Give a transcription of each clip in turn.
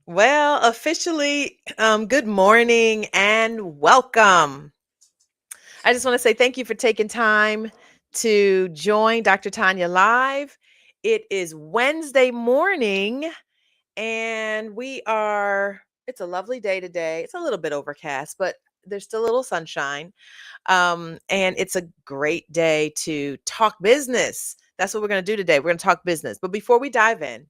Well, officially, good morning and welcome. I just want to say thank you for taking time to join Dr. Tanya Live. It is Wednesday morning, and it's a lovely day today. It's a little bit overcast, but there's still a little sunshine. And it's a great day to talk business. That's what we're going to do today. We're going to talk business. But before we dive in,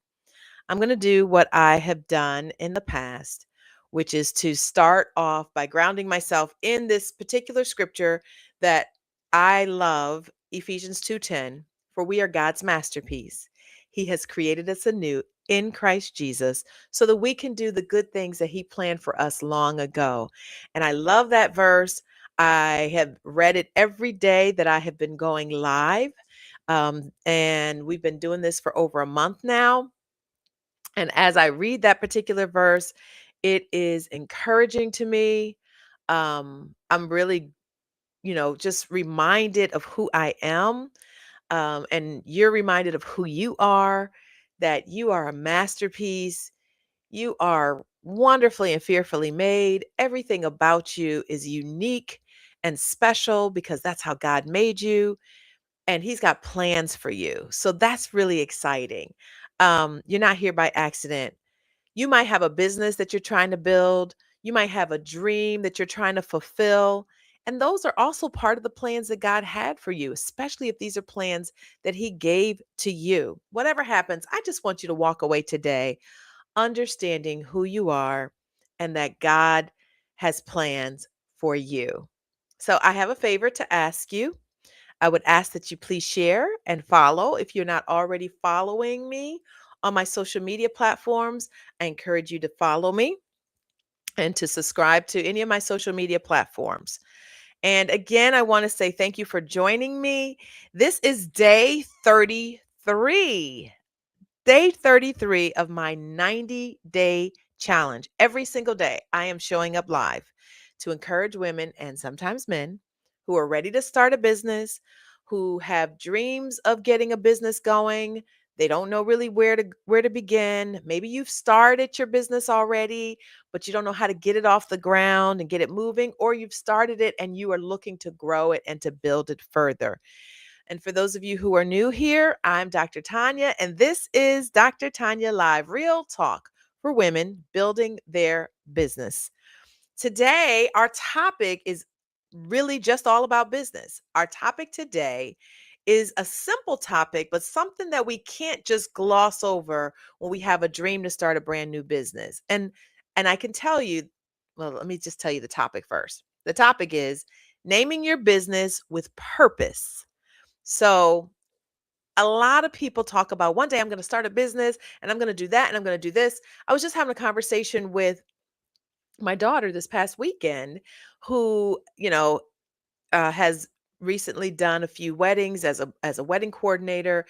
I'm going to do what I have done in the past, which is to start off by grounding myself in this particular scripture that I love, Ephesians 2:10, for we are God's masterpiece. He has created us anew in Christ Jesus so that we can do the good things that he planned for us long ago. And I love that verse. I have read it every day that I have been going live. And we've been doing this for over a month now. And as I read that particular verse, it is encouraging to me. I'm really, just reminded of who I am. And you're reminded of who you are, that you are a masterpiece. You are wonderfully and fearfully made. Everything about you is unique and special because that's how God made you. And he's got plans for you. So that's really exciting. You're not here by accident. You might have a business that you're trying to build. You might have a dream that you're trying to fulfill. And those are also part of the plans that God had for you, especially if these are plans that He gave to you. Whatever happens, I just want you to walk away today understanding who you are and that God has plans for you. So I have a favor to ask you. I would ask that you please share and follow. If you're not already following me on my social media platforms, I encourage you to follow me and to subscribe to any of my social media platforms. And again, I want to say thank you for joining me. This is day 33. Day 33 of my 90-day challenge. Every single day, I am showing up live to encourage women and sometimes men who are ready to start a business, who have dreams of getting a business going. They don't know really where to begin. Maybe you've started your business already, but you don't know how to get it off the ground and get it moving, or you've started it and you are looking to grow it and to build it further. And for those of you who are new here, I'm Dr. Tanya, and this is Dr. Tanya Live, real talk for women building their business. Today, our topic is really just all about business. Our topic today is a simple topic, but something that we can't just gloss over when we have a dream to start a brand new business. And I can tell you, well, let me just tell you the topic first. The topic is naming your business with purpose. So, a lot of people talk about one day I'm going to start a business and I'm going to do that and I'm going to do this. I was just having a conversation with my daughter this past weekend who, has recently done a few weddings as a wedding coordinator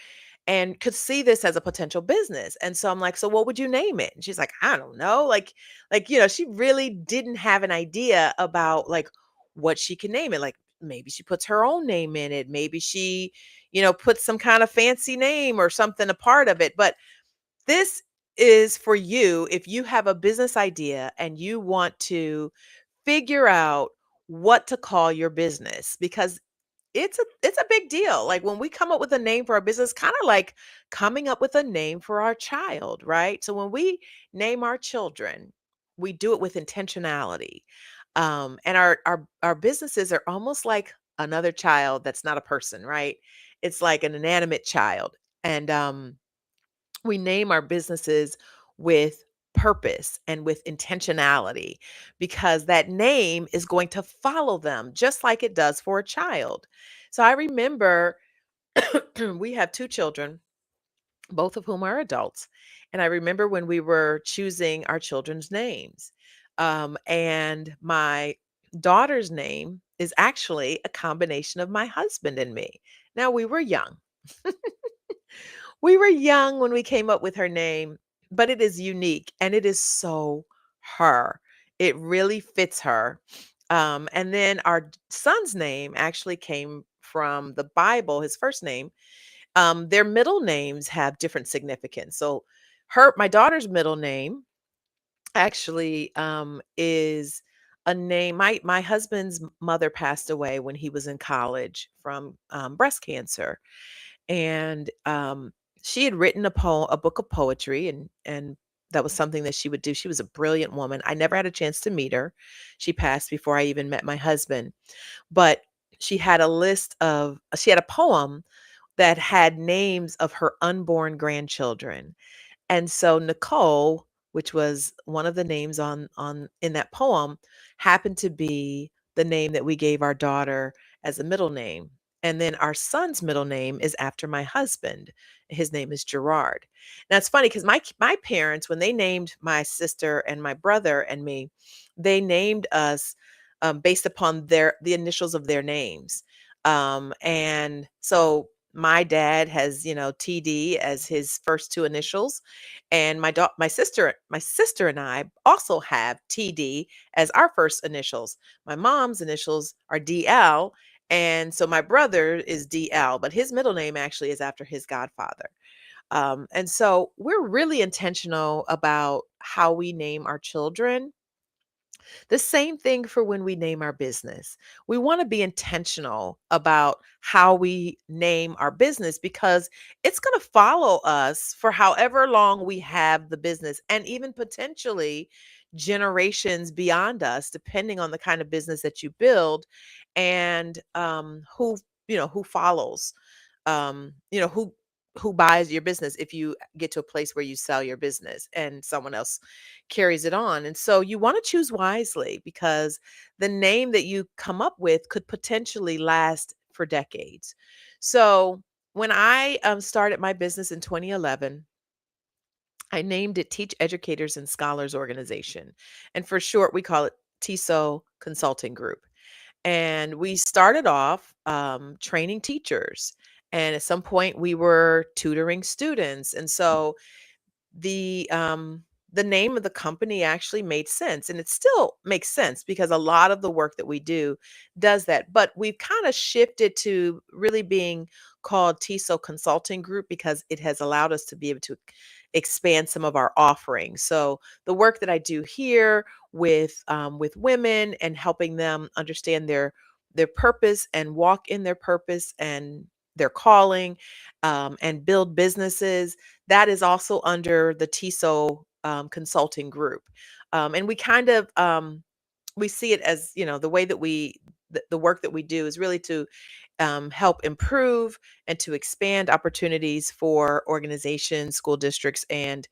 and could see this as a potential business. And so I'm like, "So what would you name it?" And she's like, "I don't know." She really didn't have an idea about like what she can name it. Like maybe she puts her own name in it. Maybe she, puts some kind of fancy name or something a part of it. But this is for you if you have a business idea and you want to figure out what to call your business because it's a big deal. Like when we come up with a name for our business, kind of like coming up with a name for our child, right? So when we name our children, we do it with intentionality. And our businesses are almost like another child that's not a person, right? It's like an inanimate child. And we name our businesses with purpose and with intentionality because that name is going to follow them just like it does for a child. So I remember we have two children, both of whom are adults. And I remember when we were choosing our children's names. And my daughter's name is actually a combination of my husband and me. Now, we were young. We were young when we came up with her name, but it is unique and it is so her. It really fits her. And then our son's name actually came from the Bible, his first name. Their middle names have different significance. So my daughter's middle name actually is a name. My husband's mother passed away when he was in college from breast cancer, and she had written a book of poetry, and that was something that she would do. She was a brilliant woman. I never had a chance to meet her. She passed before I even met my husband, but she had a poem that had names of her unborn grandchildren. And so Nicole, which was one of the names on in that poem, happened to be the name that we gave our daughter as a middle name. And then our son's middle name is after my husband. His name is Gerard. Now it's funny because my parents, when they named my sister and my brother and me, they named us based upon the initials of their names. And so my dad has, TD as his first two initials, and my sister and I also have TD as our first initials. My mom's initials are DL, and so my brother is DL, but his middle name actually is after his godfather. And so we're really intentional about how we name our children. The same thing for when we name our business. We want to be intentional about how we name our business because it's going to follow us for however long we have the business, and even potentially generations beyond us, depending on the kind of business that you build and who follows, who buys your business if you get to a place where you sell your business and someone else carries it on. And so you want to choose wisely because the name that you come up with could potentially last for decades. So when I started my business in 2011, I named it Teach Educators and Scholars Organization. And for short, we call it TESO Consulting Group. And we started off training teachers. And at some point, we were tutoring students. And so the name of the company actually made sense, and it still makes sense because a lot of the work that we do does that. But we've kind of shifted to really being called TESO Consulting Group because it has allowed us to be able to expand some of our offerings. So the work that I do here with women and helping them understand their purpose and walk in their purpose and their calling, and build businesses, that is also under the TESO consulting group. And we kind of we see it as, the way that the work that we do is really to help improve and to expand opportunities for organizations, school districts, and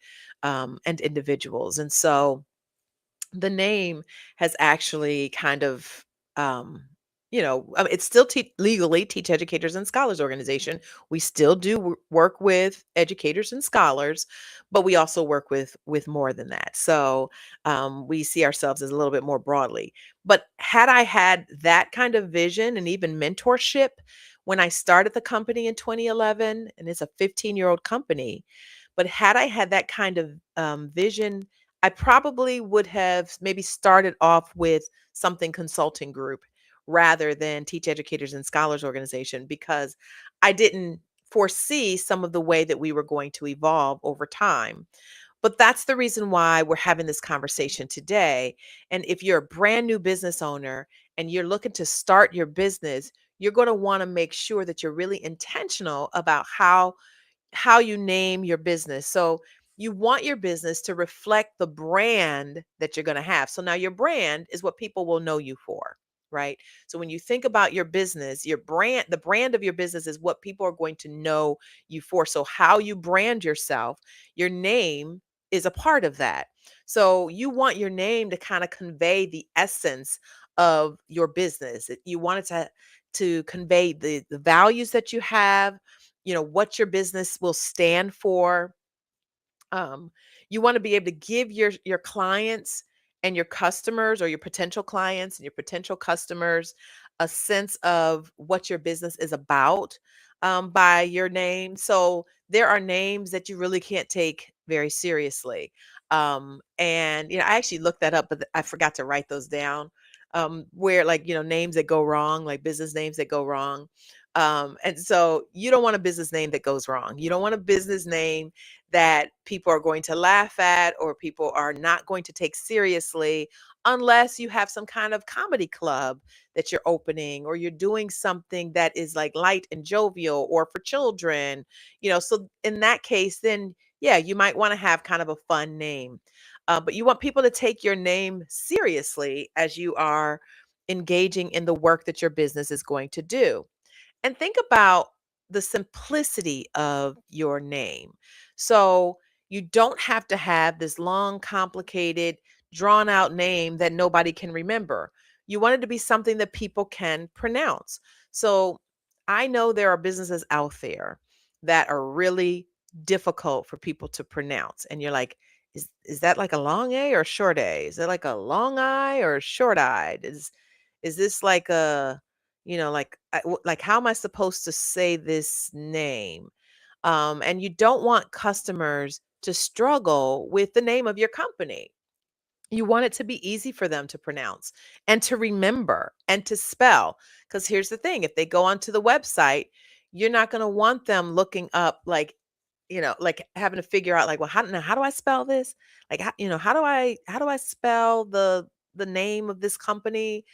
individuals. And so the name has actually kind of, it's still legally Teach Educators and Scholars Organization. We still do work with educators and scholars, but we also work with more than that. So we see ourselves as a little bit more broadly. But had I had that kind of vision and even mentorship when I started the company in 2011, and it's a 15-year-old company, but had I had that kind of vision, I probably would have maybe started off with something consulting group rather than Teach Educators and Scholars Organization because I didn't foresee some of the way that we were going to evolve over time. But that's the reason why we're having this conversation today. And if you're a brand new business owner and you're looking to start your business, you're going to want to make sure that you're really intentional about how you name your business. So you want your business to reflect the brand that you're going to have. So now your brand is what people will know you for, right? So when you think about your business, the brand of your business is what people are going to know you for. So how you brand yourself, your name is a part of that. So you want your name to kind of convey the essence of your business. You want it to convey the values that you have, what your business will stand for. um, you want to be able to give your clients and your customers, or your potential clients and your potential customers, a sense of what your business is about, by your name. So there are names that you really can't take very seriously. And I actually looked that up, but I forgot to write those down. Where, like, names that go wrong, like business names that go wrong. And so you don't want a business name that goes wrong. You don't want a business name that people are going to laugh at or people are not going to take seriously unless you have some kind of comedy club that you're opening or you're doing something that is like light and jovial or for children, So in that case, then yeah, you might want to have kind of a fun name. But you want people to take your name seriously as you are engaging in the work that your business is going to do. And think about the simplicity of your name. So you don't have to have this long, complicated, drawn out name that nobody can remember. You want it to be something that people can pronounce. So I know there are businesses out there that are really difficult for people to pronounce. And you're like, is that like a long A or a short A? Is it like a long I or short eyed? Is this like a like, like, how am I supposed to say this name? And you don't want customers to struggle with the name of your company. You want it to be easy for them to pronounce and to remember and to spell. Because here's the thing, if they go onto the website, you're not going to want them looking up like, like having to figure out like, well, how do I spell this? Like, how do I spell the name of this company?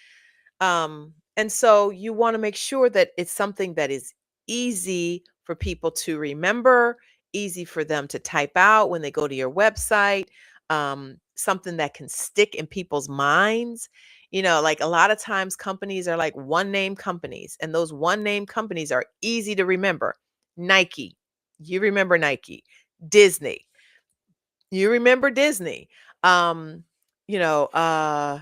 And so you want to make sure that it's something that is easy for people to remember, easy for them to type out when they go to your website, something that can stick in people's minds. Like a lot of times companies are like one name companies, and those one name companies are easy to remember. Nike, you remember Nike. Disney, you remember Disney. Um, you know, uh,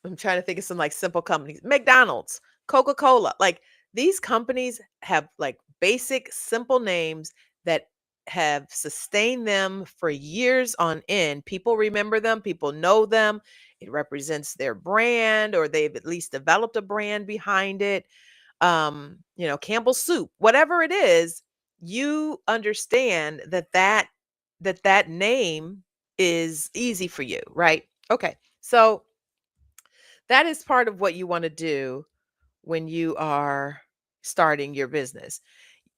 I'm trying to think of some like simple companies. McDonald's, Coca-Cola. Like these companies have like basic, simple names that have sustained them for years on end. People remember them, people know them. It represents their brand, or they've at least developed a brand behind it. Campbell's soup, whatever it is, you understand that name is easy for you, right? Okay. So that is part of what you want to do when you are starting your business.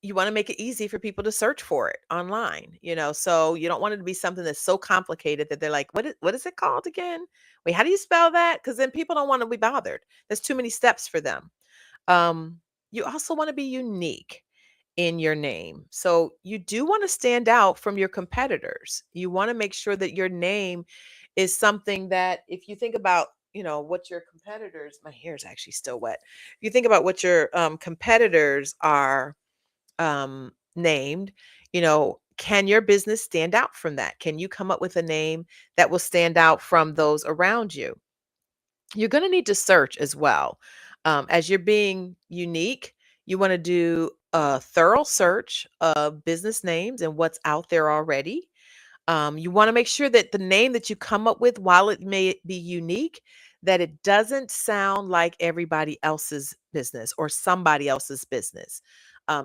You want to make it easy for people to search for it online, so you don't want it to be something that's so complicated that they're like, what is it called again? Wait, how do you spell that? Because then people don't want to be bothered. There's too many steps for them. Um, you also want to be unique in your name. So you do want to stand out from your competitors. You want to make sure that your name is something that if you think about, what your competitors, my hair is actually still wet. If you think about what your competitors are named, can your business stand out from that? Can you come up with a name that will stand out from those around you? You're going to need to search as well. As you're being unique, you want to do a thorough search of business names and what's out there already. You want to make sure that the name that you come up with, while it may be unique, that it doesn't sound like everybody else's business or somebody else's business.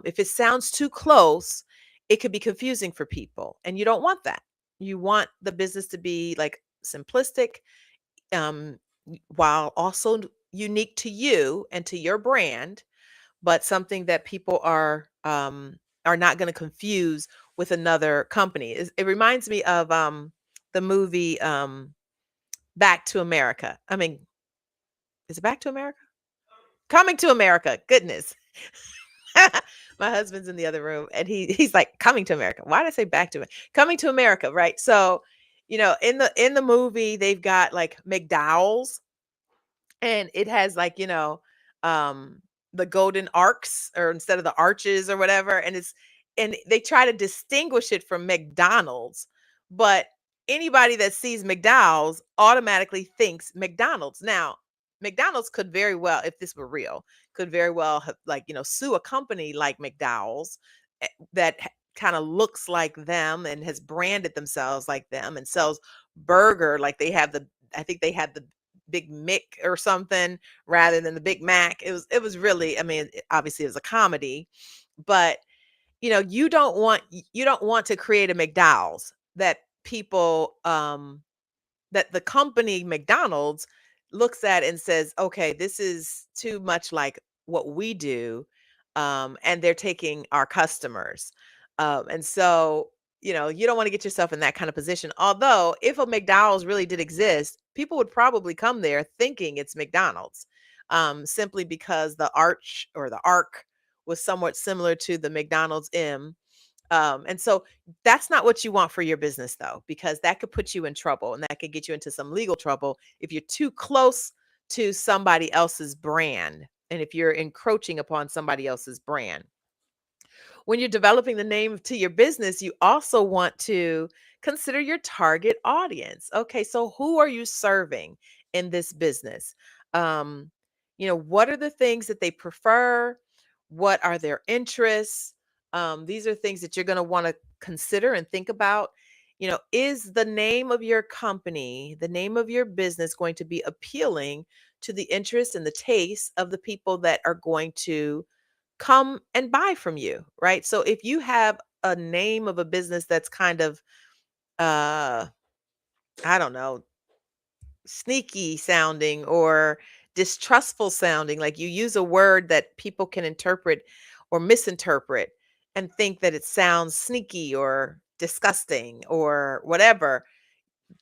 If it sounds too close, it could be confusing for people, and you don't want that. You want the business to be like simplistic, while also unique to you and to your brand, but something that people are not going to confuse with another company. It reminds me of the movie Back to America. I mean, is it Back to America? Coming to America. Goodness. My husband's in the other room and he's like, Coming to America. Why did I say back to it? Coming to America, right? So, in the movie they've got like McDowell's, and it has like, the golden arcs, or instead of the arches or whatever, and they try to distinguish it from McDonald's, but anybody that sees McDowell's automatically thinks McDonald's. Now, McDonald's could very well, if this were real, could very well have, like, sue a company like McDowell's, that kind of looks like them and has branded themselves like them and sells burger, like they have the I think they had the Big Mick or something rather than the Big Mac. It was really, I mean, obviously it was a comedy, but you don't want to create a McDowell's that people that the company McDonald's looks at and says, "Okay, this is too much like what we do." and they're taking our customers. And so, you don't want to get yourself in that kind of position. Although, if a McDonald's really did exist, people would probably come there thinking it's McDonald's, simply because the arch or the arc was somewhat similar to the McDonald's M. And so that's not what you want for your business, though, because that could put you in trouble and that could get you into some legal trouble if you're too close to somebody else's brand and if you're encroaching upon somebody else's brand. When you're developing the name to your business, you also want to consider your target audience. Okay, so who are you serving in this business? Um, what are the things that they prefer? What are their interests? These are things that you're going to want to consider and think about. Is the name of your company, the name of your business going to be appealing to the interests and the tastes of the people that are going to come and buy from you, right? So if you have a name of a business that's kind of uh I don't know, sneaky sounding or distrustful sounding, like you use a word that people can interpret or misinterpret and think that it sounds sneaky or disgusting or whatever,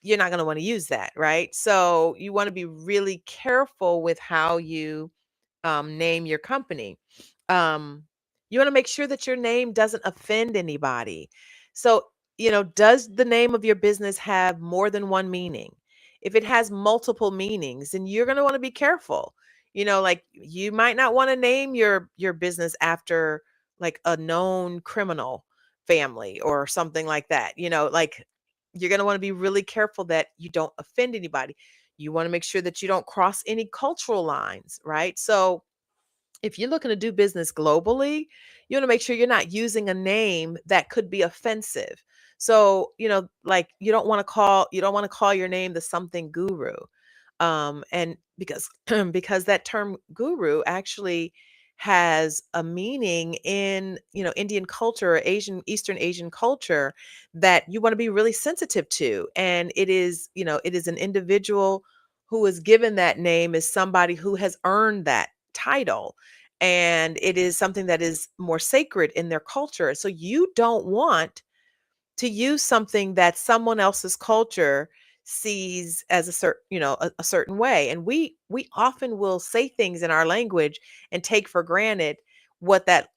you're not going to want to use that, right? So you want to be really careful with how you name your company. Um, you want to make sure that your name doesn't offend anybody. So, does the name of your business have more than one meaning? If it has multiple meanings, then you're going to want to be careful. Like you might not want to name your business after like a known criminal family or something like that. Like you're going to want to be really careful that you don't offend anybody. You want to make sure that you don't cross any cultural lines, right? So, if you're looking to do business globally, you want to make sure you're not using a name that could be offensive. So, like you don't want to call your name the something guru. And because because that term guru actually has a meaning in, Indian culture or Eastern Asian culture that you want to be really sensitive to. And it is an individual who is given that name is somebody who has earned that title, and it is something that is more sacred in their culture. So you don't want to use something that someone else's culture sees as a certain way. And we often will say things in our language and take for granted what that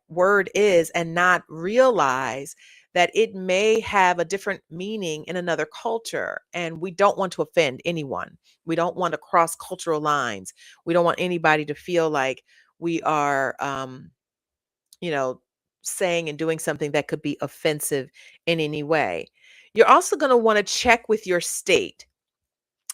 word is and not realize that it may have a different meaning in another culture, and we don't want to offend anyone. We don't want to cross cultural lines. We don't want anybody to feel like we are you know, saying and doing something that could be offensive in any way. You're also going to want to check with your state.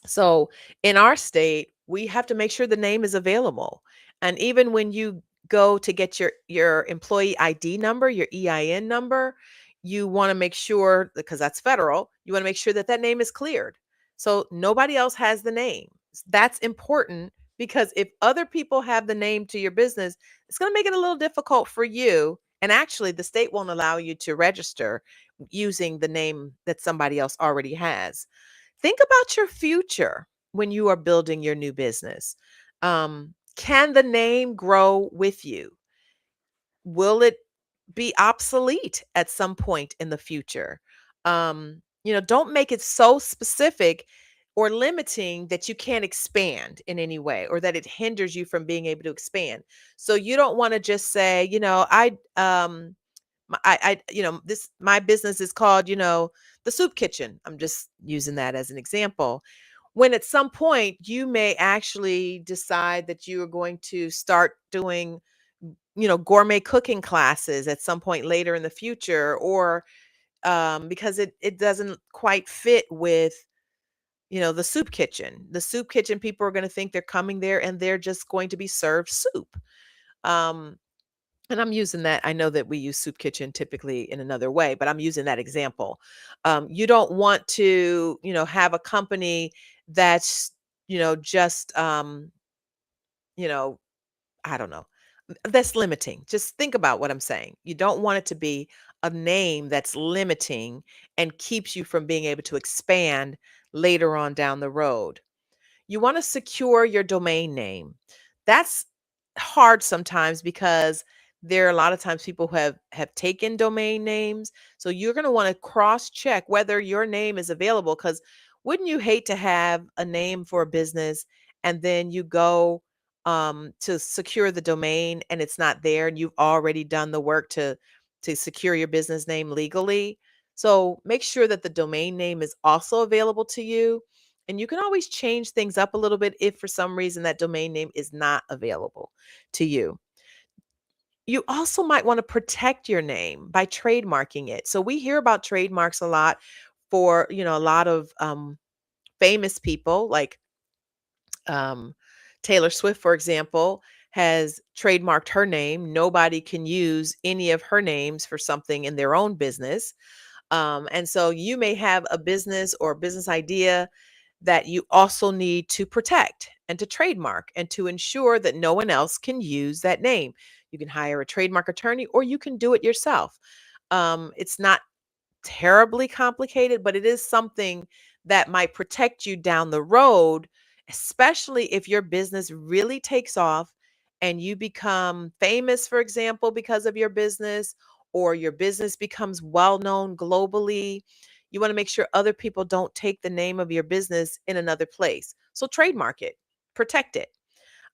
So in our state, we have to make sure the name is available. And even when you go to get your employee ID number, your EIN number, you want to make sure, because that's federal, you want to make sure that that name is cleared. So nobody else has the name. That's important because if other people have the name to your business, it's going to make it a little difficult for you. And actually, the state won't allow you to register using the name that somebody else already has. Think about your future when you are building your new business. Can the name grow with you? Will it be obsolete at some point in the future? Don't make it so specific or limiting that you can't expand in any way or that it hinders you from being able to expand. So you don't want to just say, this my business is called, the soup kitchen. I'm just using that as an example. When at some point you may actually decide that you are going to start doing, gourmet cooking classes at some point later in the future, or because it doesn't quite fit with, the soup kitchen. The soup kitchen people are going to think they're coming there and they're just going to be served soup. Um, and I'm using that. I know that we use soup kitchen typically in another way, but I'm using that example. You don't want to, have a company that's, just, you know, I don't know, that's limiting. Just think about what I'm saying. You don't want it to be a name that's limiting and keeps you from being able to expand later on down the road. You want to secure your domain name. That's hard sometimes because There are a lot of times people who have taken domain names. So you're going to want to cross check whether your name is available, because wouldn't you hate to have a name for a business and then you go to secure the domain and it's not there and you've already done the work to secure your business name legally? So make sure that the domain name is also available to you. And you can always change things up a little bit if for some reason that domain name is not available to you. You also might want to protect your name by trademarking it. So we hear about trademarks a lot for, a lot of famous people like um, Taylor Swift, for example, has trademarked her name. Nobody can use any of her names for something in their own business. And so you may have a business or business idea that you also need to protect and to trademark and to ensure that no one else can use that name. You can hire a trademark attorney or you can do it yourself. It's not terribly complicated, but it is something that might protect you down the road, especially if your business really takes off and you become famous, for example, because of your business, or your business becomes well known globally. You want to make sure other people don't take the name of your business in another place. So trademark it, protect it.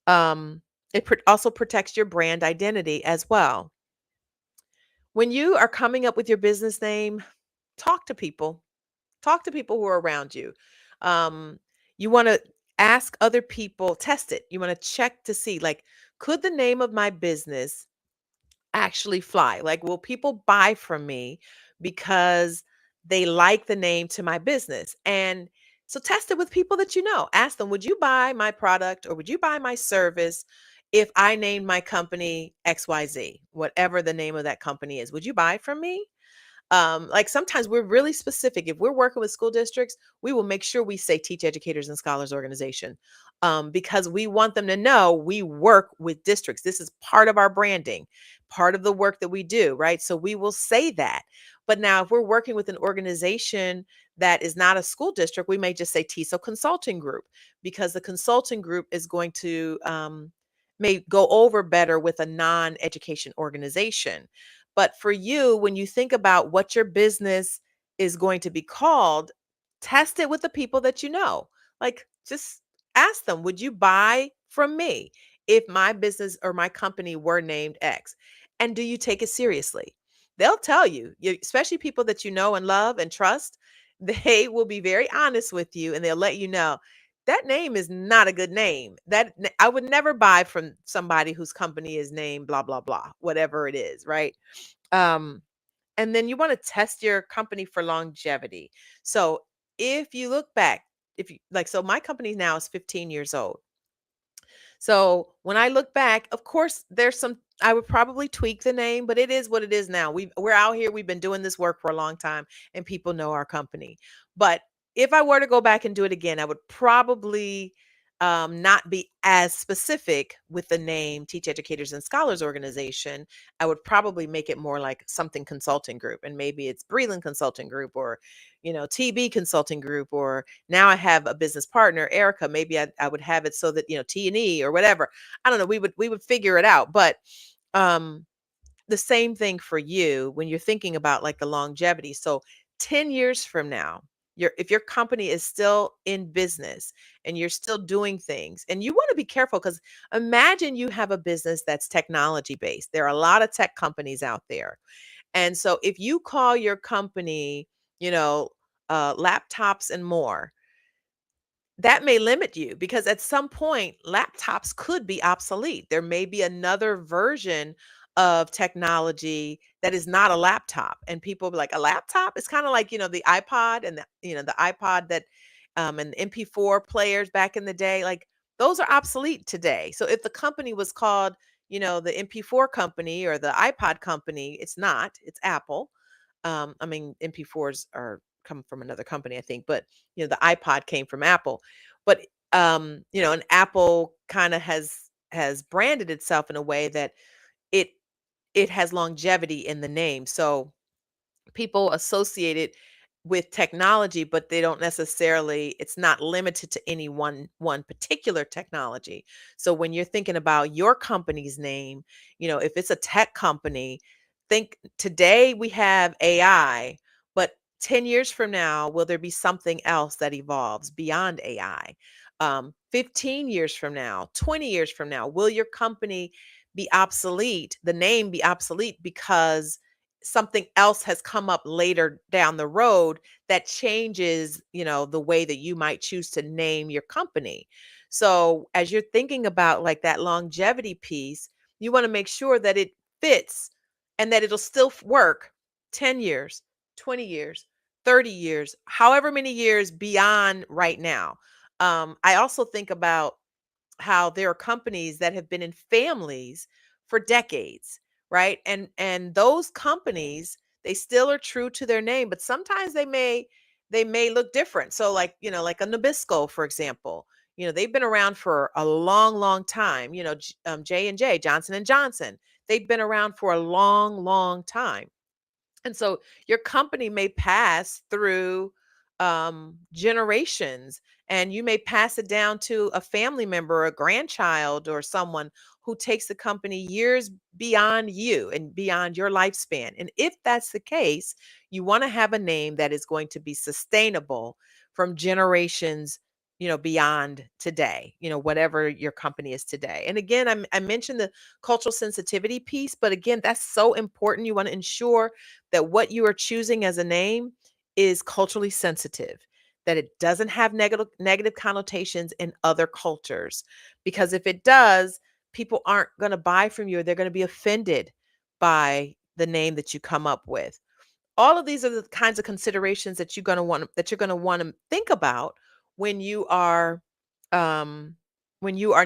Um, also protects your brand identity as well. When you are coming up with your business name, talk to people. Talk to people who are around you. Um, you want to ask other people, test it. You want to check to see, like, could the name of my business actually fly? Like, will people buy from me because they like the name to my business? And so test it with people that you know. Ask them, would you buy my product or would you buy my service if I named my company XYZ, whatever the name of that company is? Would you buy from me? Like sometimes we're really specific. If we're working with school districts, we will make sure we say Teach Educators and Scholars Organization, because we want them to know we work with districts. This is part of our branding, part of the work that we do, right? So we will say that. But now, if we're working with an organization that is not a school district, we may just say TESO Consulting Group, because the consulting group is going to may go over better with a non-education organization. But for you, when you think about what your business is going to be called, test it with the people that you know. Like, just ask them, would you buy from me if my business or my company were named X? And do you take it seriously? They'll tell you, especially people that you know and love and trust, they will be very honest with you and they'll let you know that name is not a good name. I would never buy from somebody whose company is named blah, blah, blah, whatever it is, right? Um, and then you want to test your company for longevity. So if you look back, if you like, so my company now is 15 years old. So when I look back, of course, there's some, I would probably tweak the name, but it is what it is now. We're out here, we've been doing this work for a long time and people know our company. But if I were to go back and do it again, I would probably not be as specific with the name Teach Educators and Scholars Organization. I would probably make it more like something consulting group, and maybe it's Breland Consulting Group, or TB Consulting Group, or now I have a business partner, Erica. Maybe I would have it so that T&E or whatever. I don't know. We would figure it out. But um, the same thing for you when you're thinking about like the longevity. So 10 years from now, if your company is still in business and you're still doing things, and you want to be careful, because imagine you have a business that's technology based. There are a lot of tech companies out there. And so if you call your company, you know, laptops and more, that may limit you, because at some point laptops could be obsolete. There may be another version of technology that is not a laptop, and people be like, a laptop? It's kind of like, the iPod and the iPod that and the MP4 players back in the day, like those are obsolete today. So if the company was called, the MP4 company or the iPod company, it's not, it's Apple. I mean, MP4s are come from another company, I think, but the iPod came from Apple. But and Apple kind of has branded itself in a way that it it has longevity in the name. So people associate it with technology, but they don't necessarily, it's not limited to any one particular technology. So when you're thinking about your company's name, if it's a tech company, think today we have AI, but 10 years from now, will there be something else that evolves beyond AI? 15 years from now, 20 years from now, will your company be obsolete, the name be obsolete because something else has come up later down the road that changes, the way that you might choose to name your company. So as you're thinking about like that longevity piece, you want to make sure that it fits and that it'll still work 10 years, 20 years, 30 years, however many years beyond right now. I also think about how there are companies that have been in families for decades, right? And those companies, they still are true to their name, but sometimes they may look different. So like, like a Nabisco, for example, they've been around for a long, long time. J&J, Johnson and Johnson, they've been around for a long, long time. And so your company may pass through generations, and you may pass it down to a family member, a grandchild, or someone who takes the company years beyond you and beyond your lifespan. And if that's the case, you want to have a name that is going to be sustainable from generations, beyond today, whatever your company is today. And again, I mentioned the cultural sensitivity piece, but again, that's so important. You want to ensure that what you are choosing as a name is culturally sensitive, that it doesn't have negative connotations in other cultures. Because if it does, people aren't going to buy from you, or they're going to be offended by the name that you come up with. All of these are the kinds of considerations that you're going to want to think about when you are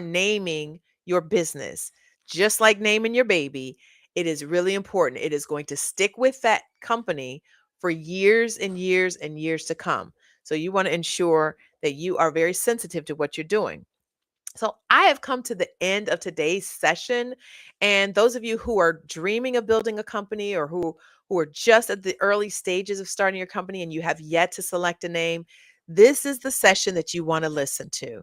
naming your business. Just like naming your baby, it is really important. It is going to stick with that company for years and years and years to come. So you want to ensure that you are very sensitive to what you're doing. So I have come to the end of today's session, and those of you who are dreaming of building a company, or who are just at the early stages of starting your company and you have yet to select a name, this is the session that you want to listen to.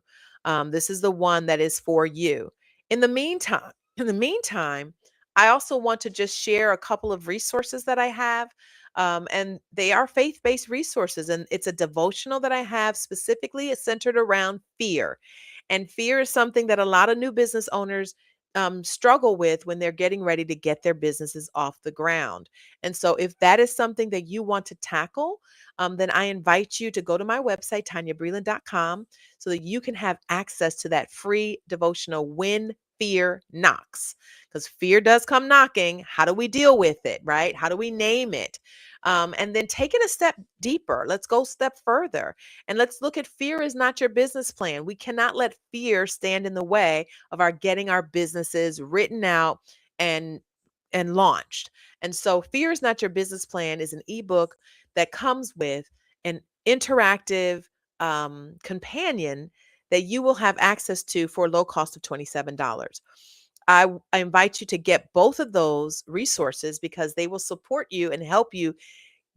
This is the one that is for you. In the meantime, I also want to just share a couple of resources that I have. And they are faith-based resources, and it's a devotional that I have specifically. It's centered around fear. And fear is something that a lot of new business owners struggle with when they're getting ready to get their businesses off the ground. And so, if that is something that you want to tackle, then I invite you to go to my website, TanyaBreland.com, so that you can have access to that free devotional when fear knocks. Because fear does come knocking. How do we deal with it, right? How do we name it? And then take it a step deeper. Let's go a step further. And let's look at fear is not your business plan. We cannot let fear stand in the way of our getting our businesses written out and launched. And so Fear is Not Your Business Plan is an ebook that comes with an interactive companion that you will have access to for a low cost of $27. I invite you to get both of those resources because they will support you and help you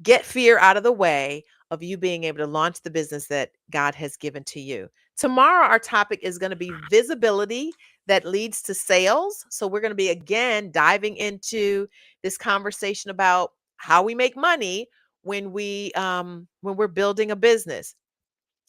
get fear out of the way of you being able to launch the business that God has given to you. Tomorrow, our topic is going to be visibility that leads to sales. So, we're going to be again diving into this conversation about how we make money when we're building a business.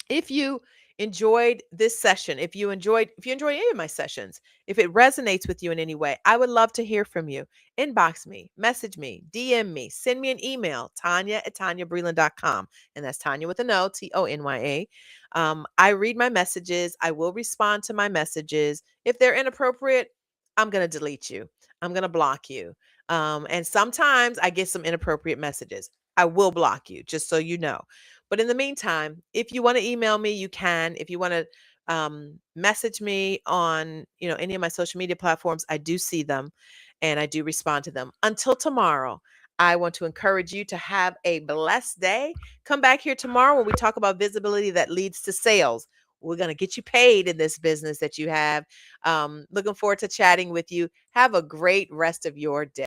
If you enjoyed this session, if you enjoy any of my sessions, if it resonates with you in any way, I would love to hear from you. Inbox me, message me, DM me, send me an email, Tanya@TanyaBreland.com. And that's Tanya with an O, Tonya. I read my messages. I will respond to my messages. If they're inappropriate, I'm going to delete you. I'm going to block you. And sometimes I get some inappropriate messages. I will block you, just so you know. But in the meantime, if you want to email me, you can. If you want to message me on, any of my social media platforms, I do see them and I do respond to them. Until tomorrow, I want to encourage you to have a blessed day. Come back here tomorrow when we talk about visibility that leads to sales. We're going to get you paid in this business that you have. Looking forward to chatting with you. Have a great rest of your day.